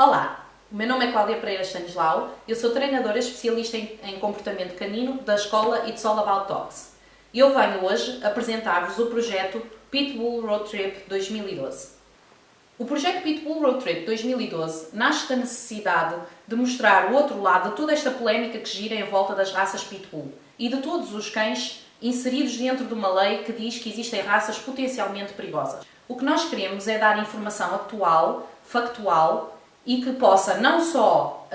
Olá, o meu nome é Cláudia Pereira Stanislau, eu sou treinadora especialista em comportamento canino da escola It's All About Dogs. E eu venho hoje apresentar-vos o projeto Pitbull Road Trip 2012. O projeto Pitbull Road Trip 2012 nasce da necessidade de mostrar o outro lado de toda esta polémica que gira em volta das raças Pitbull e de todos os cães inseridos dentro de uma lei que diz que existem raças potencialmente perigosas. O que nós queremos é dar informação atual, factual e que possa não só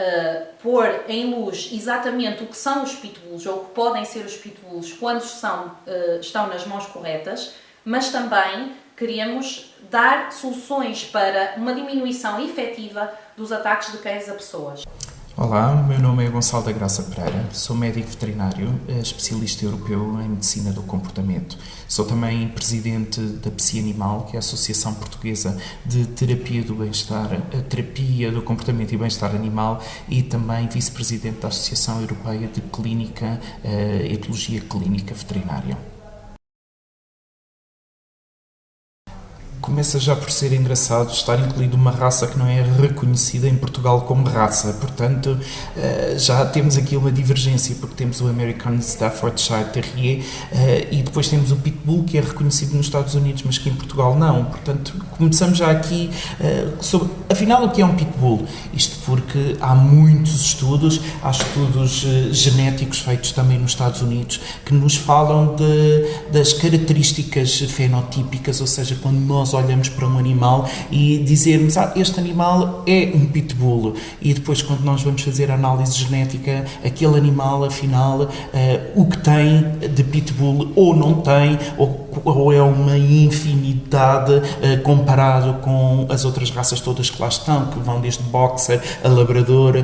pôr em luz exatamente o que são os pitbulls ou o que podem ser os pitbulls quando estão nas mãos corretas, mas também queremos dar soluções para uma diminuição efetiva dos ataques de cães a pessoas. Olá, o meu nome é Gonçalo da Graça Pereira, sou médico veterinário, especialista europeu em medicina do comportamento. Sou também presidente da PSI Animal, que é a Associação Portuguesa de Terapia do Bem-Estar, Terapia do Comportamento e Bem-Estar Animal, e também vice-presidente da Associação Europeia de Clínica, Etologia Clínica Veterinária. Começa já por ser engraçado estar incluído uma raça que não é reconhecida em Portugal como raça. Portanto, já temos aqui uma divergência, porque temos o American Staffordshire Terrier e depois temos o Pitbull, que é reconhecido nos Estados Unidos, mas que em Portugal não. Portanto, começamos já aqui sobre, afinal, o que é um Pitbull? Isto porque há muitos estudos, há estudos genéticos feitos também nos Estados Unidos, que nos falam das características fenotípicas, ou seja, quando nós olhamos para um animal e dizermos, este animal é um pitbull, e depois quando nós vamos fazer a análise genética, aquele animal afinal o que tem de pitbull ou não tem, ou é uma infinidade comparado com as outras raças todas que lá estão, que vão desde boxer a labrador,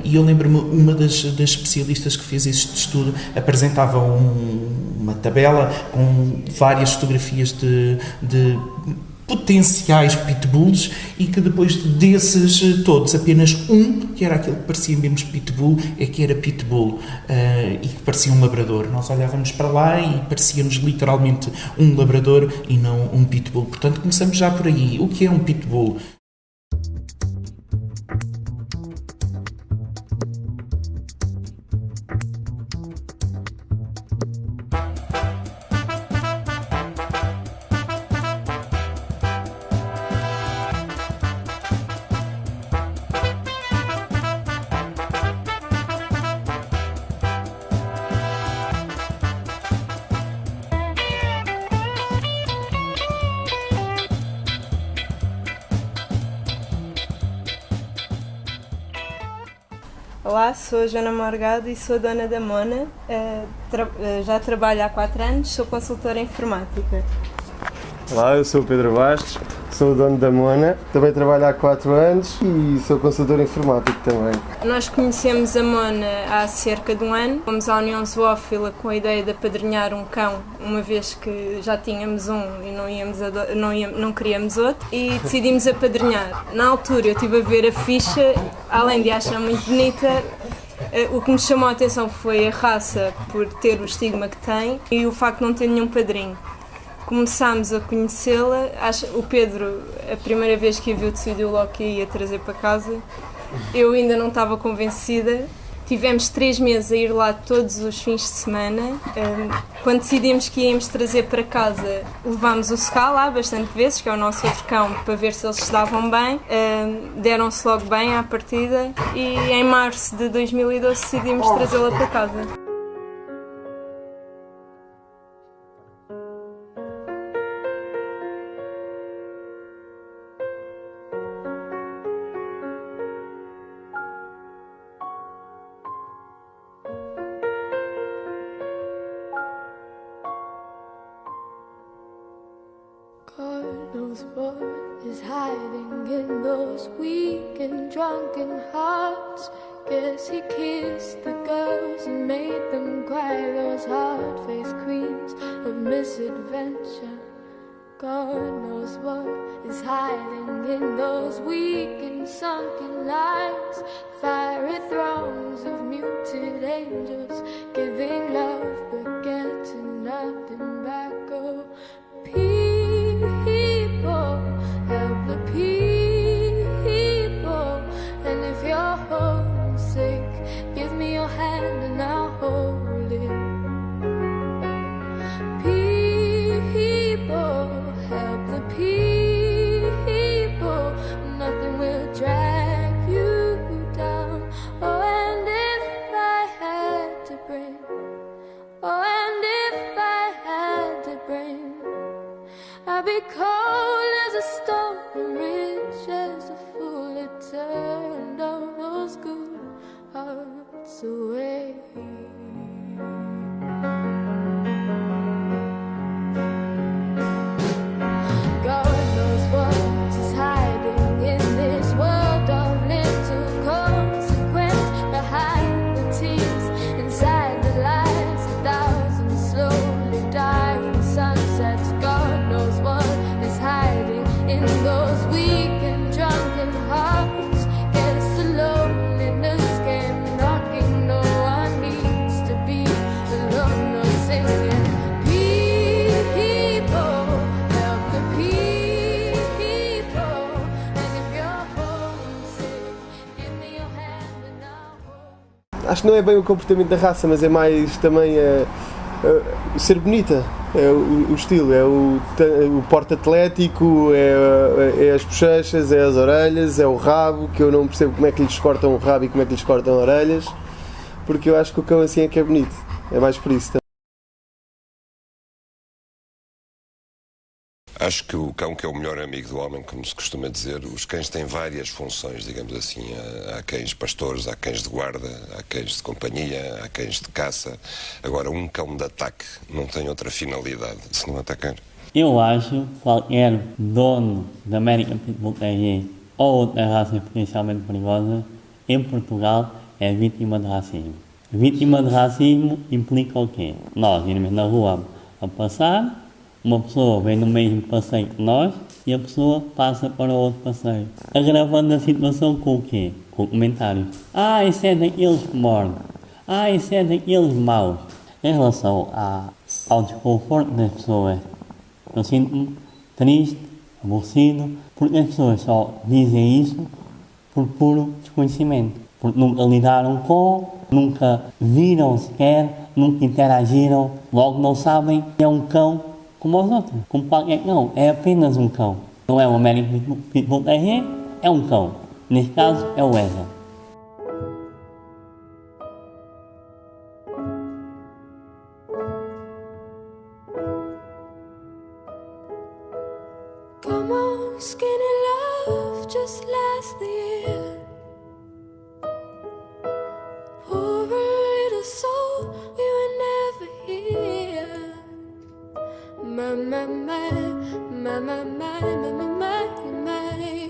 e eu lembro-me, uma das especialistas que fez este estudo apresentava uma tabela com várias fotografias de potenciais pitbulls, e que depois desses todos, apenas um, que era aquele que parecia menos pitbull, é que era pitbull, e que parecia um labrador. Nós olhávamos para lá e parecia-nos literalmente um labrador e não um pitbull. Portanto, começamos já por aí. O que é um pitbull? Olá, sou a Joana Morgado e sou dona da Mona. Já trabalho há 4 anos, sou consultora informática. Olá, eu sou o Pedro Bastos, sou o dono da Mona, também trabalho há 4 anos e sou consultor informático também. Nós conhecemos a Mona há cerca de 1 ano. Fomos à União Zoófila com a ideia de apadrinhar um cão, uma vez que já tínhamos um e não queríamos outro, e decidimos apadrinhar. Na altura eu estive a ver a ficha, além de achar muito bonita, o que me chamou a atenção foi a raça, por ter o estigma que tem, e o facto de não ter nenhum padrinho. Começámos a conhecê-la, o Pedro, a primeira vez que a viu, decidiu logo que ia trazer para casa. Eu ainda não estava convencida. Tivemos 3 meses a ir lá todos os fins de semana. Quando decidimos que íamos trazer para casa, levámos o Scar lá bastante vezes, que é o nosso outro cão, para ver se eles se davam bem. Deram-se logo bem à partida e em março de 2012 decidimos trazê-la para casa. God knows what is hiding in those weak and drunken hearts. Guess he kissed the girls and made them cry, those hard-faced queens of misadventure. God knows what is hiding in those weak and sunken lines. Fiery thrones of muted angels giving love but getting nothing back. Oh, people, help the people. be cold as a stone and rich as a fool. It turned all those good hearts away. God knows what is hiding in this world of little consequence. Behind the tears, inside the lies, 1,000 slowly dying sunsets. God knows what is hiding in those weak and drunken hearts. Guess the loneliness came knocking. No one needs to be alone. No singing. People, help the people. And if you're homesick, give me your hand and I'll hold. Acho que não é bem o comportamento da raça, mas é mais também ser bonita. É o estilo, é o porte atlético, é as bochechas, é as orelhas, é o rabo, que eu não percebo como é que lhes cortam o rabo e como é que lhes cortam orelhas, porque eu acho que o cão assim é que é bonito. É mais por isso. Acho que o cão que é o melhor amigo do homem, como se costuma dizer. Os cães têm várias funções, digamos assim. Há cães pastores, há cães de guarda, há cães de companhia, há cães de caça. Agora, um cão de ataque não tem outra finalidade se não atacar. Eu acho que qualquer dono da American Pitbull Terrier ou outra raça potencialmente perigosa em Portugal é vítima de racismo. Vítima de racismo implica o quê? Nós irmos na rua a passar, uma pessoa vem no mesmo passeio que nós e a pessoa passa para o outro passeio, agravando a situação com o quê? Com comentários. Isso é daqueles que mordem. Isso é daqueles maus. Em relação ao desconforto das pessoas, eu sinto-me triste, aborrecido, porque as pessoas só dizem isso por puro desconhecimento. Porque nunca lidaram com, nunca viram sequer, nunca interagiram, logo não sabem que é um cão como os outros. Como qualquer cão, é apenas um cão. Não é um American Pitbull Terrier, é um cão. Neste caso, é o Weasel. Come on, skinny love, just last the year. Poor little soul, we were never here. My, my, my, my, my, my, my, my, my, my.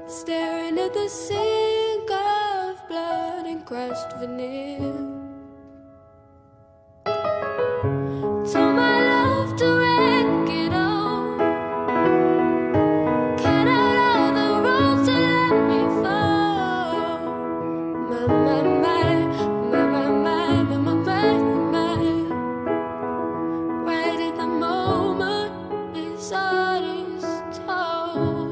Staring at the sink of blood and crushed veneer. Told my love to wreck it all. Cut out all the roads to let me fall. My, my, my, my, my, my, my, my, my, my. Right at the moment his heart is told.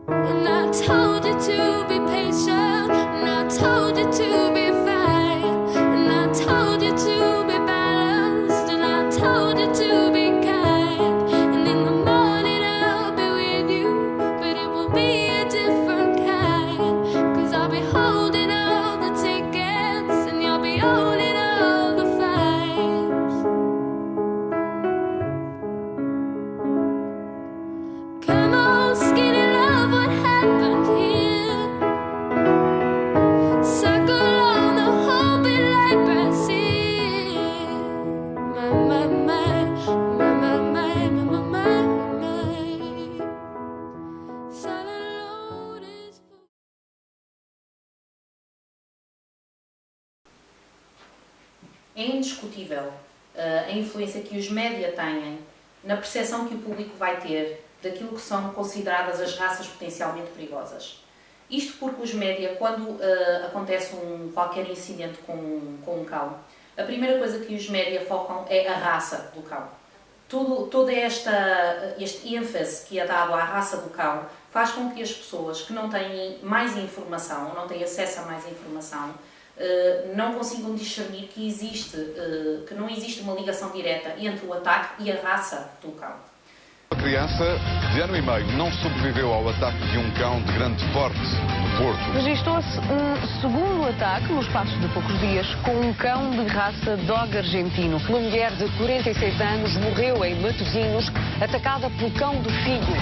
And I told you to be patient, and I told you to be fine, and I told you to be balanced, and I told you to be kind. And in the morning I'll be with you, but it will be a different kind. 'Cause I'll be holding all the tickets, and you'll be owning all the fines. Come on, skinny love, what happened here? Circle on the whole bit like Brazil. My, my, my, my, my, my, my, my, my. Silent load is full. É indiscutível a influência que os média têm na percepção que o público vai ter daquilo que são consideradas as raças potencialmente perigosas. Isto porque os média, quando acontece qualquer incidente com um cão, a primeira coisa que os média focam é a raça do cão. Todo este ênfase que é dado à raça do cão faz com que as pessoas que não têm mais informação, não têm acesso a mais informação, não consigam discernir que não existe uma ligação direta entre o ataque e a raça do cão. criança de ano e meio não sobreviveu ao ataque de um cão de grande porte no Porto. Registou-se um segundo ataque no espaço de poucos dias com um cão de raça dog argentino. Uma mulher de 46 anos morreu em Matosinhos, atacada pelo cão do filho.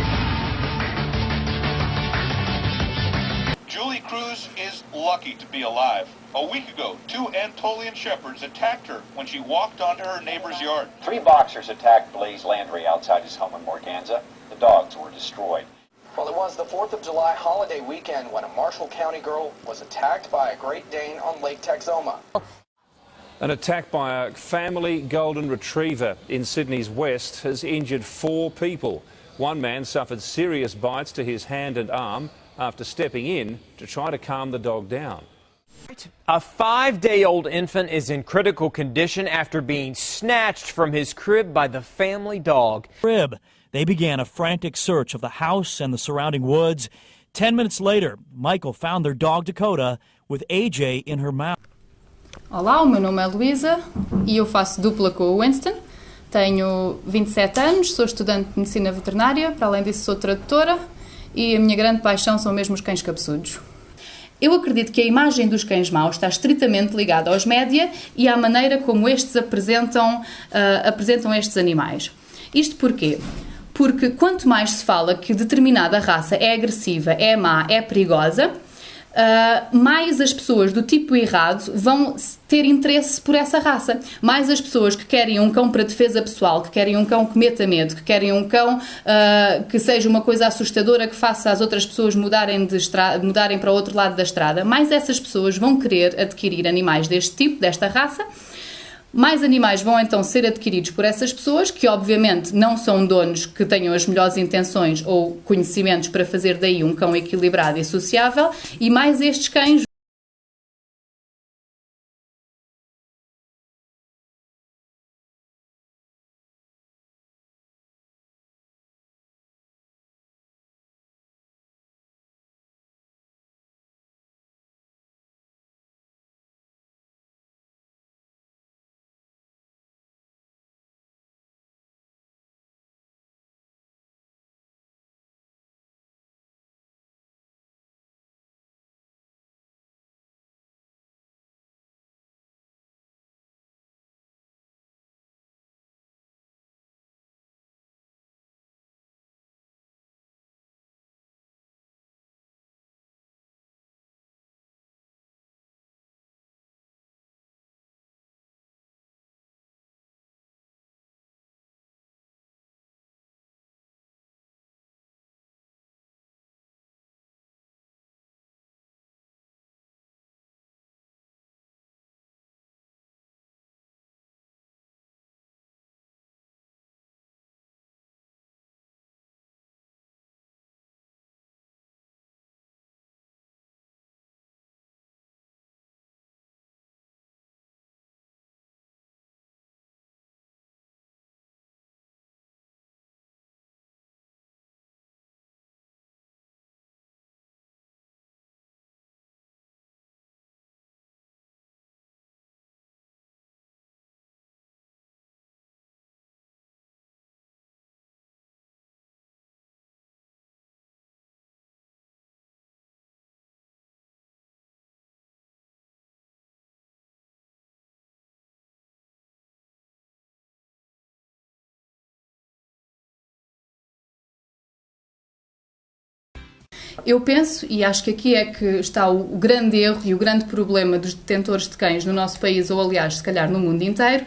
Julie Cruz is lucky to be alive. A week ago, 2 Anatolian shepherds attacked her when she walked onto her neighbor's yard. 3 boxers attacked Blaze Landry outside his home in Morganza. The dogs were destroyed. Well, it was the 4th of July holiday weekend when a Marshall County girl was attacked by a Great Dane on Lake Texoma. An attack by a family golden retriever in Sydney's west has injured 4 people. One man suffered serious bites to his hand and arm after stepping in to try to calm the dog down. A 5-day-old infant is in critical condition after being snatched from his crib by the family dog. They began a frantic search of the house and the surrounding woods. 10 minutes later, Michael found their dog Dakota with AJ in her mouth. Olá, o meu nome é Luísa e eu faço dupla com o Winston. Tenho 27 anos, sou estudante de medicina veterinária, para além disso sou tradutora e a minha grande paixão são mesmo os cães cabeçudos. Eu acredito que a imagem dos cães maus está estritamente ligada aos média e à maneira como estes apresentam estes animais. Isto porquê? Porque quanto mais se fala que determinada raça é agressiva, é má, é perigosa, mais as pessoas do tipo errado vão ter interesse por essa raça. Mais as pessoas que querem um cão para defesa pessoal, que querem um cão que meta medo, que querem um cão que seja uma coisa assustadora, que faça as outras pessoas mudarem para o outro lado da estrada, mais essas pessoas vão querer adquirir animais deste tipo, desta raça. Mais animais vão então ser adquiridos por essas pessoas, que obviamente não são donos que tenham as melhores intenções ou conhecimentos para fazer daí um cão equilibrado e sociável, e mais estes cães Eu penso, e acho que aqui é que está o grande erro e o grande problema dos detentores de cães no nosso país, ou aliás, se calhar no mundo inteiro,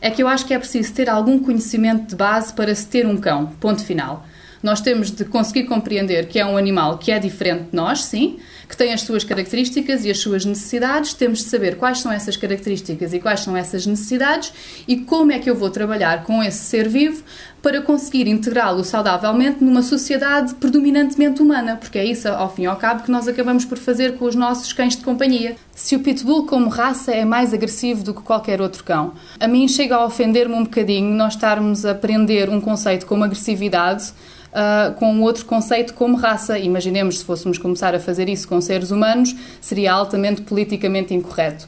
é que eu acho que é preciso ter algum conhecimento de base para se ter um cão, ponto final. Nós temos de conseguir compreender que é um animal que é diferente de nós, sim, que tem as suas características e as suas necessidades, temos de saber quais são essas características e quais são essas necessidades e como é que eu vou trabalhar com esse ser vivo para conseguir integrá-lo saudavelmente numa sociedade predominantemente humana, porque é isso, ao fim e ao cabo, que nós acabamos por fazer com os nossos cães de companhia. Se o Pitbull como raça é mais agressivo do que qualquer outro cão, a mim chega a ofender-me um bocadinho nós estarmos a aprender um conceito como agressividade com outro conceito como raça. Imaginemos, se fôssemos começar a fazer isso com seres humanos, seria altamente politicamente incorreto.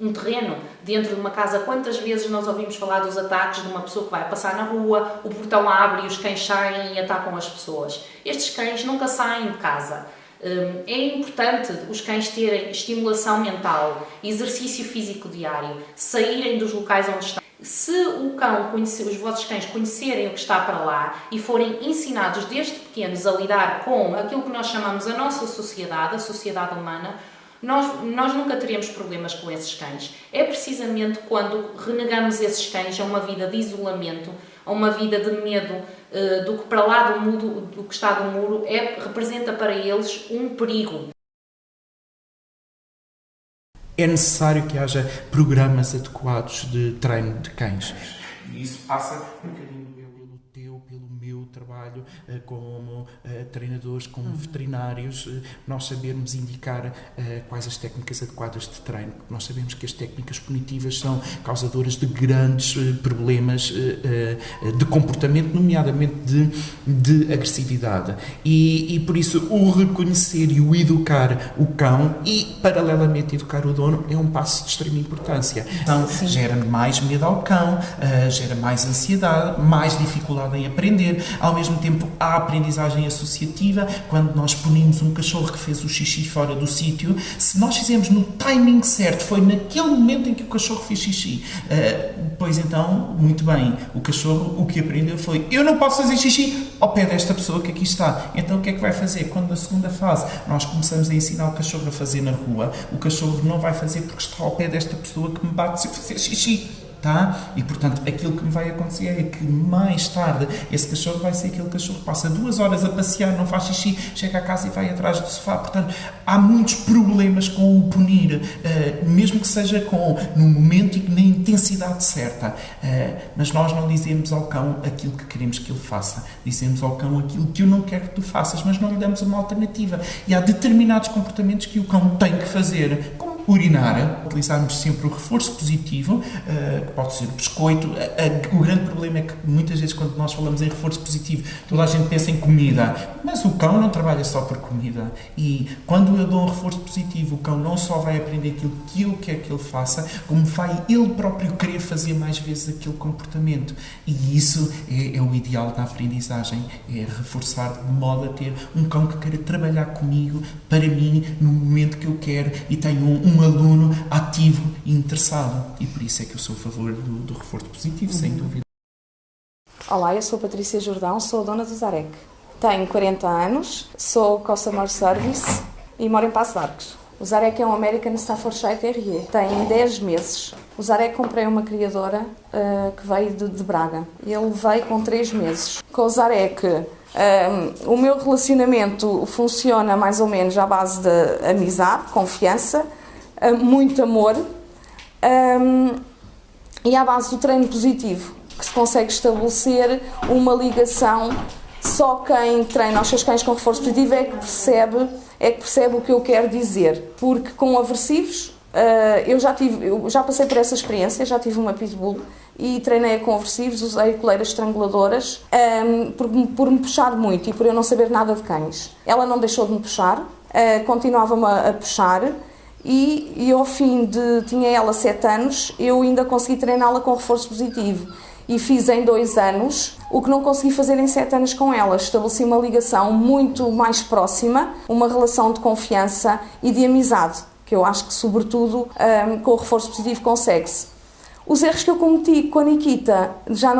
um terreno dentro de uma casa. Quantas vezes nós ouvimos falar dos ataques de uma pessoa que vai passar na rua, o portão abre e os cães saem e atacam as pessoas? Estes cães nunca saem de casa. É importante os cães terem estimulação mental, exercício físico diário, saírem dos locais onde estão. Se o cão os vossos cães conhecerem o que está para lá e forem ensinados desde pequenos a lidar com aquilo que nós chamamos a nossa sociedade, a sociedade humana, nós nunca teremos problemas com esses cães. É precisamente quando renegamos esses cães a uma vida de isolamento, a uma vida de medo, do que para lá do que está do muro, representa para eles um perigo. É necessário que haja programas adequados de treino de cães. E isso passa um bocadinho pelo meu trabalho como treinadores, como veterinários, nós sabermos indicar quais as técnicas adequadas de treino. Nós sabemos que as técnicas punitivas são causadoras de grandes problemas de comportamento, nomeadamente de agressividade. E por isso o reconhecer e o educar o cão e, paralelamente, educar o dono é um passo de extrema importância. Então, gera mais medo ao cão, gera mais ansiedade, mais dificuldade em aprender. Ao mesmo tempo, há aprendizagem associativa. Quando nós punimos um cachorro que fez o xixi fora do sítio, se nós fizemos no timing certo, foi naquele momento em que o cachorro fez xixi, pois então, muito bem, o cachorro o que aprendeu foi: eu não posso fazer xixi ao pé desta pessoa que aqui está. Então o que é que vai fazer? Quando na segunda fase nós começamos a ensinar o cachorro a fazer na rua, o cachorro não vai fazer porque está ao pé desta pessoa que me bate se eu fazer xixi. Tá? E portanto aquilo que me vai acontecer é que mais tarde esse cachorro vai ser aquele cachorro que passa 2 horas a passear, não faz xixi, chega a casa e vai atrás do sofá. Portanto, há muitos problemas com o punir, mesmo que seja no momento e na intensidade certa, mas nós não dizemos ao cão aquilo que queremos que ele faça, dizemos ao cão aquilo que eu não quero que tu faças, mas não lhe damos uma alternativa. E há determinados comportamentos que o cão tem que fazer, como urinar, utilizarmos sempre o reforço positivo, que pode ser o biscoito. O grande problema é que muitas vezes quando nós falamos em reforço positivo, toda a gente pensa em comida, mas o cão não trabalha só por comida. E quando eu dou um reforço positivo, o cão não só vai aprender aquilo que eu quero que ele faça, como vai ele próprio querer fazer mais vezes aquele comportamento. E isso é o ideal da aprendizagem, é reforçar de modo a ter um cão que queira trabalhar comigo, para mim, no momento que eu quero, e tenho um aluno ativo e interessado. E por isso é que eu sou a favor do reforço positivo, sem dúvida. Olá, eu sou Patrícia Jordão, sou dona do Zarek. Tenho 40 anos, sou Customer Service e moro em Passo de Arcos. O Zarek é um American Staffordshire Terrier, tem 10 meses. O Zarek comprei uma criadora que veio de Braga. Ele veio com 3 meses. Com o Zarek, o meu relacionamento funciona mais ou menos à base de amizade, confiança, muito amor e à base do treino positivo, que se consegue estabelecer uma ligação. Só quem treina os seus cães com reforço positivo é que percebe o que eu quero dizer, porque com aversivos eu já passei por essa experiência, já tive uma pitbull e treinei com aversivos, usei coleiras estranguladoras por me puxar muito e por eu não saber nada de cães. Ela não deixou de me puxar, continuava-me a puxar. E ao fim tinha ela 7 anos, eu ainda consegui treiná-la com reforço positivo. E fiz em 2 anos o que não consegui fazer em 7 anos com ela. Estabeleci uma ligação muito mais próxima, uma relação de confiança e de amizade, que eu acho que, sobretudo, com o reforço positivo consegue-se. Os erros que eu cometi com a Nikita, já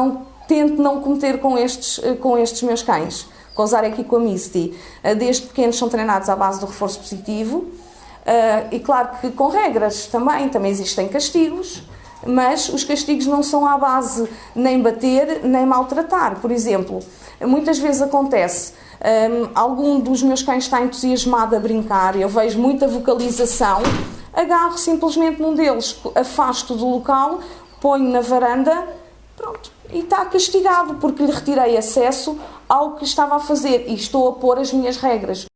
tento não cometer com estes meus cães, com o Zarek e com a Misty. Desde pequenos são treinados à base do reforço positivo. E claro que com regras também existem castigos, mas os castigos não são à base nem bater nem maltratar. Por exemplo, muitas vezes acontece, algum dos meus cães está entusiasmado a brincar, eu vejo muita vocalização, agarro simplesmente num deles, afasto do local, ponho na varanda, pronto, e está castigado porque lhe retirei acesso ao que estava a fazer e estou a pôr as minhas regras.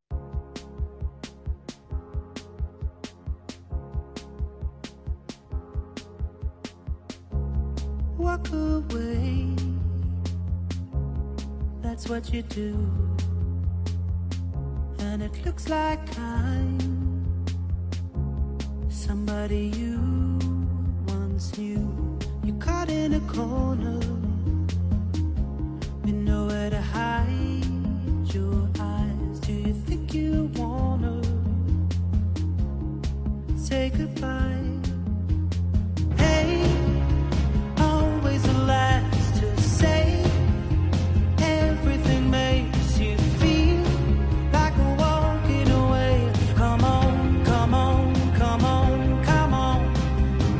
Walk away, that's what you do, and it looks like I'm somebody you it's you. You're caught in a corner with nowhere to hide your eyes. Do you think you wanna say goodbye? Hey, always the last to say. Everything makes you feel like a walking away. Come on, come on, come on, come on.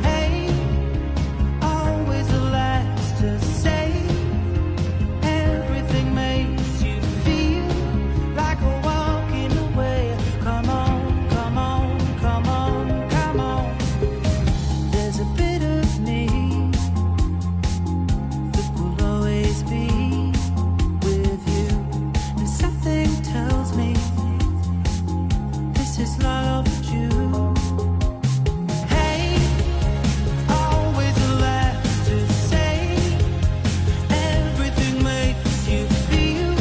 Hey, always the last to say. Everything makes you feel like a walking away. Come on, come on, come on, come on. There's a bit of me that will always be with you, and something tells me this is not overdue. Hey, always the last to say. Everything makes you feel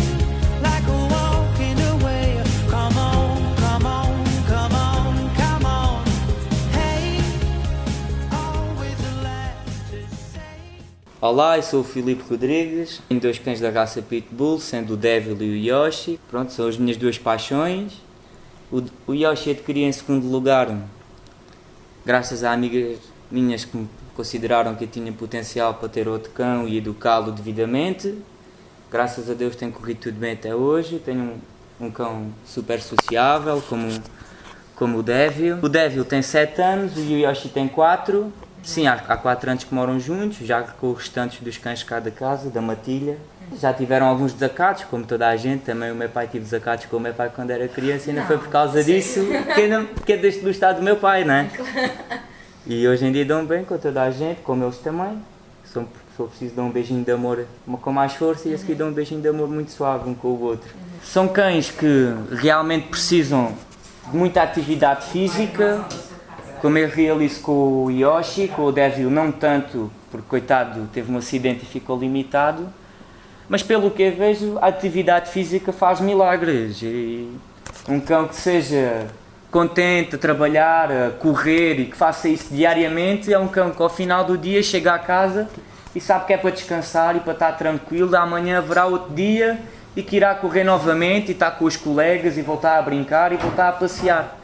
like a walking away. Come on, come on, come on, come on. Hey, always the last to say. Olá, eu sou o Filipe Rodrigues, tenho 2 cães da raça Pitbull, sendo o Devil e o Yoshi. Pronto, são as minhas 2 paixões. O Yoshi adquiri em segundo lugar, graças a amigas minhas que me consideraram que eu tinha potencial para ter outro cão e educá-lo devidamente. Graças a Deus tem corrido tudo bem até hoje. Tenho um cão super sociável, como o Devil. O Devil tem 7 anos e o Yoshi tem 4. Sim, há 4 anos que moram juntos, já com os restantes dos cães cá da casa, da matilha. Já tiveram alguns desacatos, como toda a gente. Também o meu pai teve desacatos com o meu pai quando era criança e não foi por causa disso que eu deixei de gostar do meu pai, não é? E hoje em dia dão bem com toda a gente, como eles também. Se for preciso dar um beijinho de amor com mais força, e esse aqui dá um beijinho de amor muito suave um com o outro. São cães que realmente precisam de muita atividade física, como eu realizo com o Yoshi. Com o Devil não tanto, porque coitado teve um acidente e ficou limitado, mas pelo que eu vejo a atividade física faz milagres, e um cão que seja contente a trabalhar, a correr e que faça isso diariamente é um cão que ao final do dia chega a casa e sabe que é para descansar e para estar tranquilo. Amanhã haverá outro dia e que irá correr novamente e estar com os colegas e voltar a brincar e voltar a passear.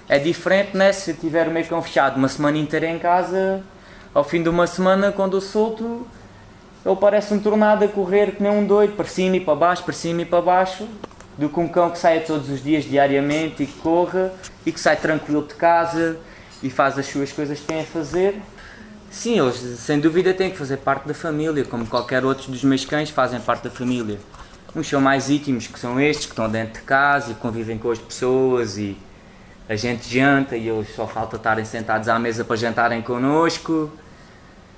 É diferente, né? Se eu tiver o meu cão fechado uma semana inteira em casa, ao fim de uma semana, quando eu solto, ele parece um tornado a correr que nem um doido, para cima e para baixo, para cima e para baixo, do que um cão que saia todos os dias, diariamente, e que corra, e que sai tranquilo de casa, e faz as suas coisas que tem a fazer. Sim, eles sem dúvida têm que fazer parte da família, como qualquer outro dos meus cães fazem parte da família. Uns são mais íntimos, que são estes, que estão dentro de casa e convivem com as pessoas, e a gente janta e eles só falta estarem sentados à mesa para jantarem connosco.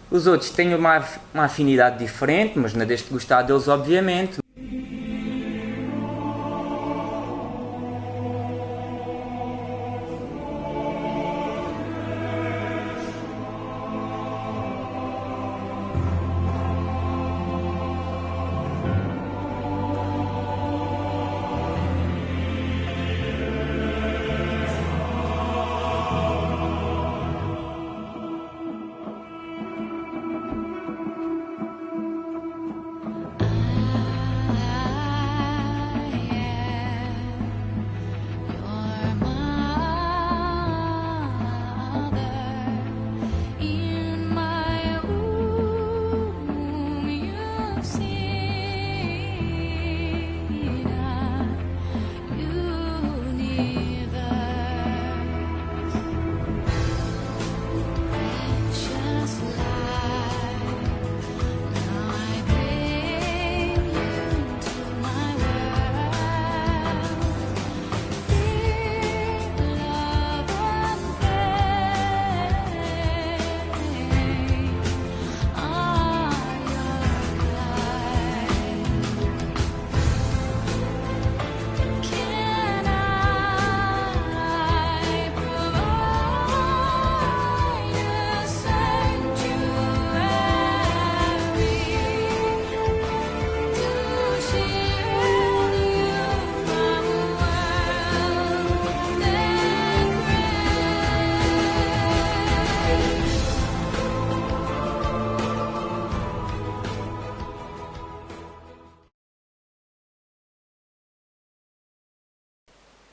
Os outros têm uma afinidade diferente, mas não deixo de gostar deles, obviamente.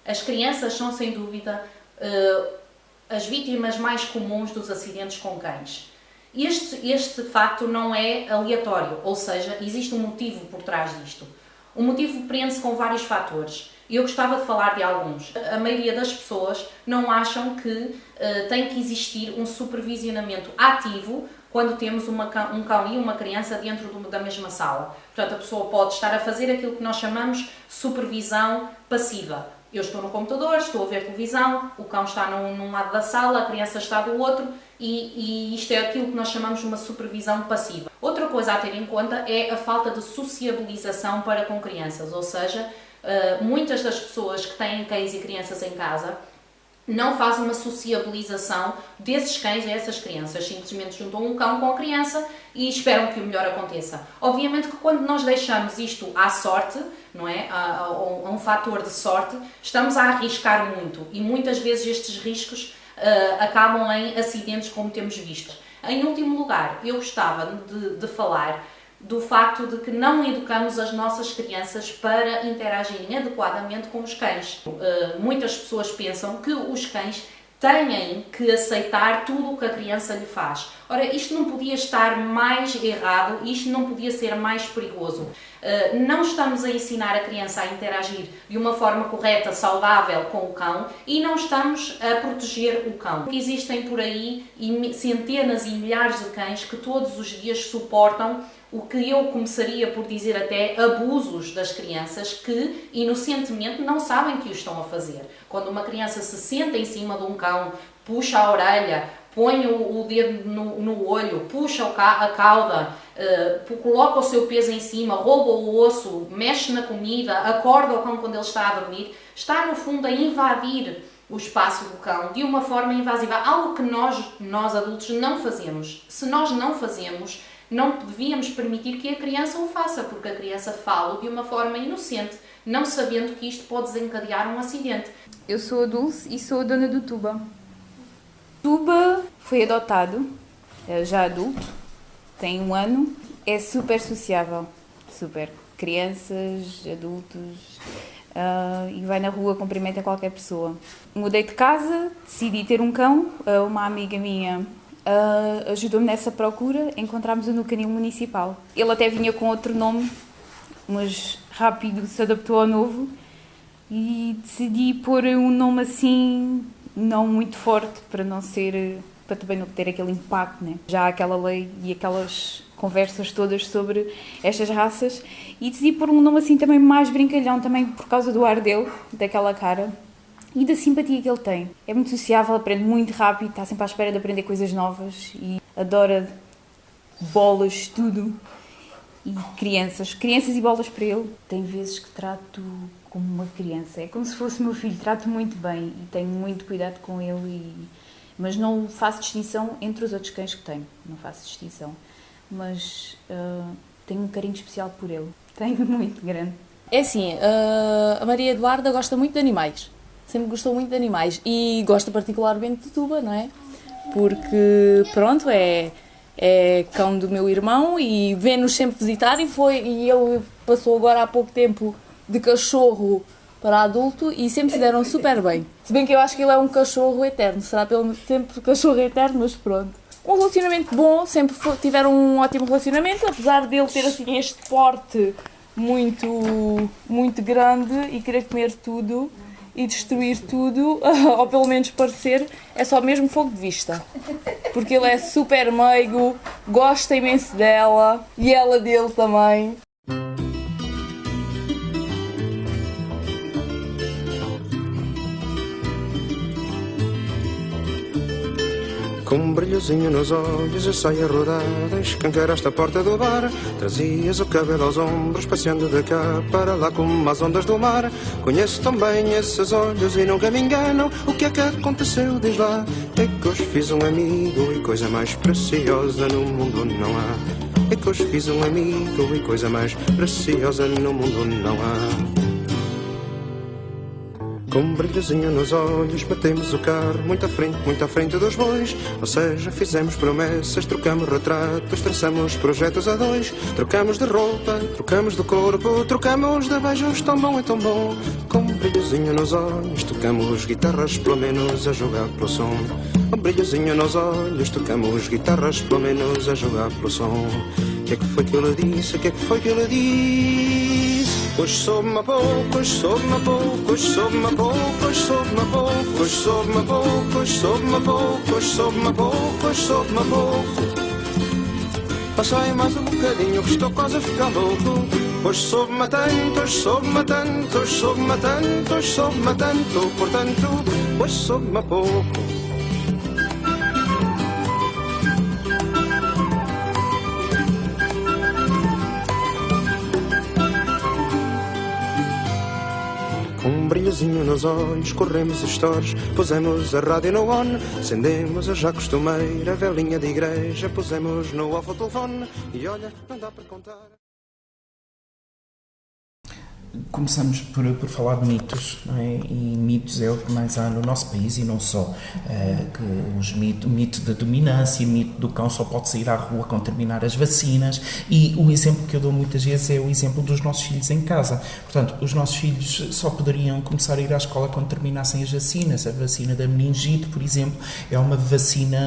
As crianças são, sem dúvida, as vítimas mais comuns dos acidentes com cães. Este facto não é aleatório, ou seja, existe um motivo por trás disto. O motivo prende-se com vários fatores. Eu gostava de falar de alguns. A maioria das pessoas não acham que tem que existir um supervisionamento ativo quando temos um cão e uma criança dentro da mesma sala. Portanto, a pessoa pode estar a fazer aquilo que nós chamamos supervisão passiva. Eu estou no computador, estou a ver televisão, o cão está num lado da sala, a criança está do outro e isto é aquilo que nós chamamos de uma supervisão passiva. Outra coisa a ter em conta é a falta de sociabilização para com crianças, ou seja, muitas das pessoas que têm cães e crianças em casa não fazem uma sociabilização desses cães a essas crianças. Simplesmente juntam um cão com a criança e esperam que o melhor aconteça. Obviamente que quando nós deixamos isto à sorte, não é? A um fator de sorte, estamos a arriscar muito e muitas vezes estes riscos acabam em acidentes, como temos visto. Em último lugar, eu gostava de falar do facto de que não educamos as nossas crianças para interagirem adequadamente com os cães. Muitas pessoas pensam que os cães têm que aceitar tudo o que a criança lhe faz. Ora, isto não podia estar mais errado, isto não podia ser mais perigoso. Não estamos a ensinar a criança a interagir de uma forma correta, saudável com o cão e não estamos a proteger o cão. Existem por aí centenas e milhares de cães que todos os dias suportam o que eu começaria por dizer até abusos das crianças que, inocentemente, não sabem que o estão a fazer. Quando uma criança se senta em cima de um cão, puxa a orelha, põe o dedo no olho, puxa a cauda, coloca o seu peso em cima, rouba o osso, mexe na comida, acorda o cão quando ele está a dormir, está no fundo a invadir o espaço do cão de uma forma invasiva, algo que nós adultos não fazemos. Se nós não fazemos, não devíamos permitir que a criança o faça, porque a criança fala de uma forma inocente, não sabendo que isto pode desencadear um acidente. Eu sou a Dulce e sou a dona do Tuba. Tuba foi adotado, é já adulto, tem 1 ano, é super sociável, super. Crianças, adultos, e vai na rua, cumprimenta qualquer pessoa. Mudei de casa, decidi ter um cão, uma amiga minha ajudou-me nessa procura, encontramos-o no canil municipal. Ele até vinha com outro nome, mas rápido se adaptou ao novo e decidi pôr um nome assim, não muito forte, para também não ter aquele impacto, né? Já há aquela lei e aquelas conversas todas sobre estas raças e decidi pôr um nome assim também mais brincalhão, também por causa do ar dele, daquela cara e da simpatia que ele tem. É muito sociável, aprende muito rápido, está sempre à espera de aprender coisas novas e adora bolas, tudo. E crianças e bolas para ele. Tem vezes que trato como uma criança, é como se fosse meu filho, trato muito bem e tenho muito cuidado com ele, mas não faço distinção entre os outros cães que tenho, não faço distinção, mas tenho um carinho especial por ele, tenho muito grande. É assim, a Maria Eduarda gosta muito de animais, sempre gostou muito de animais e gosta particularmente de Tuba, não é? Porque, pronto, é cão do meu irmão e vem-nos sempre visitar e ele passou agora há pouco tempo de cachorro para adulto e sempre se deram super bem. Se bem que eu acho que ele é um cachorro eterno, será pelo tempo cachorro eterno, mas pronto. Um relacionamento bom, sempre tiveram um ótimo relacionamento, apesar dele ter assim este porte muito, muito grande e querer comer tudo e destruir tudo, ou pelo menos parecer, é só mesmo fogo de vista. Porque ele é super meigo, gosta imenso dela e ela dele também. Com um brilhozinho nos olhos e saia rodada, escancaraste a porta do bar. Trazias o cabelo aos ombros, passeando de cá para lá como as ondas do mar. Conheço tão bem esses olhos e nunca me enganam. O que é que aconteceu, diz lá? É que hoje fiz um amigo e coisa mais preciosa no mundo não há. É que hoje fiz um amigo e coisa mais preciosa no mundo não há. Com um brilhozinho nos olhos, batemos o carro muito à frente dos bois. Ou seja, fizemos promessas, trocamos retratos, traçamos projetos a dois. Trocamos de roupa, trocamos de corpo, trocamos de beijos, tão bom é tão bom. Com um brilhozinho nos olhos, tocamos guitarras pelo menos a jogar pelo som. Um brilhozinho nos olhos, tocamos guitarras pelo menos a jogar pelo som. Que é que foi que eu lhe disse? Que é que foi que eu lhe disse? Hoje soube-me a pouco, hoje soube-me a pouco, hoje soube-me a pouco, hoje soube-me a pouco, hoje soube-me a pouco, hoje soube-me a pouco, hoje soube-me a pouco, hoje soube-me a pouco. Passei mais um bocadinho que estou quase a ficar louco. Hoje soube-me a tanto, hoje soube-me a tanto, hoje soube-me a tanto, hoje soube-me a tanto, portanto, hoje soube-me a pouco. Com um brilhozinho nos olhos, corremos os stores, pusemos a rádio no on, acendemos a já costumeira velinha de igreja, pusemos no off o telefone e olha, não dá para contar. Começamos por falar de mitos, não é? E mitos é o que mais há no nosso país e não só. O mito da dominância, o mito do cão só pode sair à rua quando terminar as vacinas, e o exemplo que eu dou muitas vezes é o exemplo dos nossos filhos em casa. Portanto, os nossos filhos só poderiam começar a ir à escola quando terminassem as vacinas. A vacina da meningite, por exemplo, é uma vacina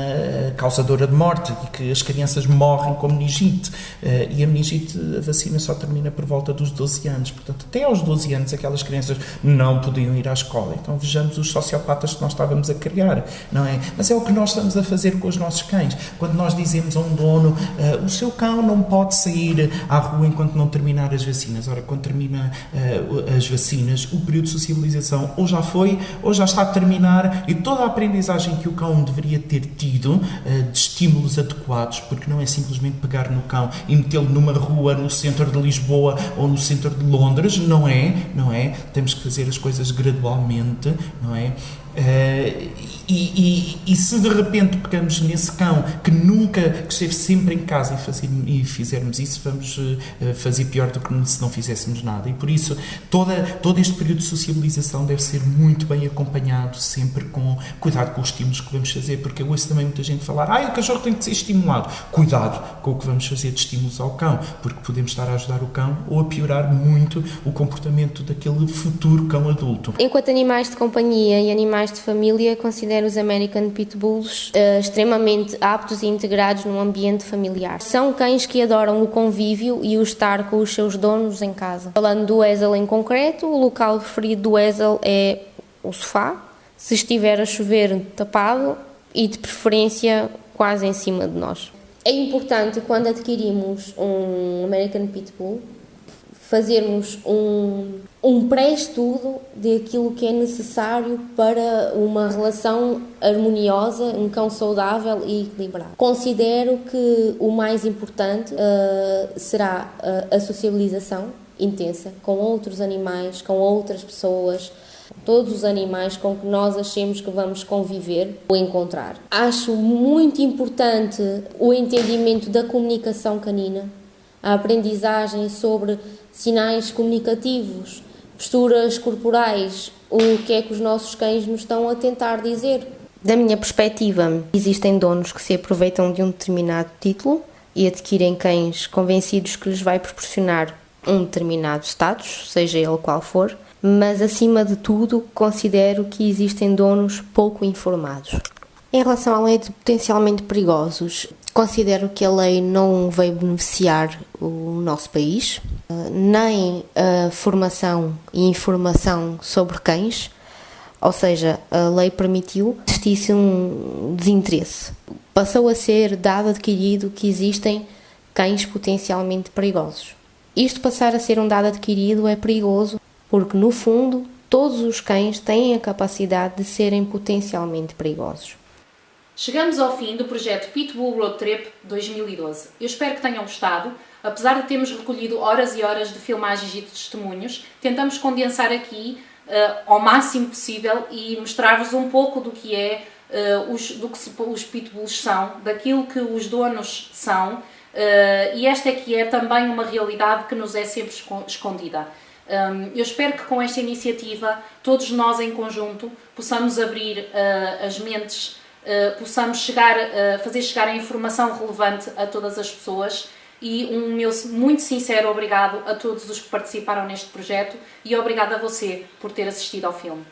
causadora de morte e que as crianças morrem com meningite. E a meningite, a vacina só termina por volta dos 12 anos. Portanto, até aos 12 anos aquelas crianças não podiam ir à escola. Então vejamos os sociopatas que nós estávamos a criar, não é? Mas é o que nós estamos a fazer com os nossos cães. Quando nós dizemos a um dono, o seu cão não pode sair à rua enquanto não terminar as vacinas. Ora, quando termina as vacinas, o período de sociabilização ou já foi, ou já está a terminar, e toda a aprendizagem que o cão deveria ter tido, de estímulos adequados, porque não é simplesmente pegar no cão e metê-lo numa rua no centro de Lisboa ou no centro de Londres, não é? Temos que fazer as coisas gradualmente, não é? E se de repente pegamos nesse cão que esteve sempre em casa e fizermos isso, vamos fazer pior do que se não fizéssemos nada. E por isso todo este período de sociabilização deve ser muito bem acompanhado, sempre com cuidado com os estímulos que vamos fazer, porque eu ouço também muita gente falar, o cachorro tem que ser estimulado. Cuidado com o que vamos fazer de estímulos ao cão, porque podemos estar a ajudar o cão ou a piorar muito o comportamento daquele futuro cão adulto. Enquanto animais de companhia e animais de família, considero os American Pit Bulls extremamente aptos e integrados num ambiente familiar. São cães que adoram o convívio e o estar com os seus donos em casa. Falando do Weasel em concreto, o local preferido do Weasel é o sofá, se estiver a chover tapado e de preferência quase em cima de nós. É importante, quando adquirimos um American Pit Bull, fazermos um pré-estudo daquilo que é necessário para uma relação harmoniosa, um cão saudável e equilibrado. Considero que o mais importante será a sociabilização intensa com outros animais, com outras pessoas, todos os animais com que nós achemos que vamos conviver ou encontrar. Acho muito importante o entendimento da comunicação canina, a aprendizagem sobre sinais comunicativos, posturas corporais, o que é que os nossos cães nos estão a tentar dizer. Da minha perspectiva, existem donos que se aproveitam de um determinado título e adquirem cães convencidos que lhes vai proporcionar um determinado status, seja ele qual for, mas acima de tudo considero que existem donos pouco informados. Em relação à lei de potencialmente perigosos, considero que a lei não veio beneficiar o nosso país, nem a formação e informação sobre cães, ou seja, a lei permitiu que existisse um desinteresse. Passou a ser dado adquirido que existem cães potencialmente perigosos. Isto passar a ser um dado adquirido é perigoso porque, no fundo, todos os cães têm a capacidade de serem potencialmente perigosos. Chegamos ao fim do projeto Pitbull Road Trip 2012. Eu espero que tenham gostado. Apesar de termos recolhido horas e horas de filmagens e de testemunhos, tentamos condensar aqui ao máximo possível e mostrar-vos um pouco do que é os pitbulls são, daquilo que os donos são, e esta é que é também uma realidade que nos é sempre escondida. Eu espero que com esta iniciativa, todos nós em conjunto, possamos abrir as mentes, possamos fazer chegar a informação relevante a todas as pessoas, e um meu muito sincero obrigado a todos os que participaram neste projeto e obrigado a você por ter assistido ao filme.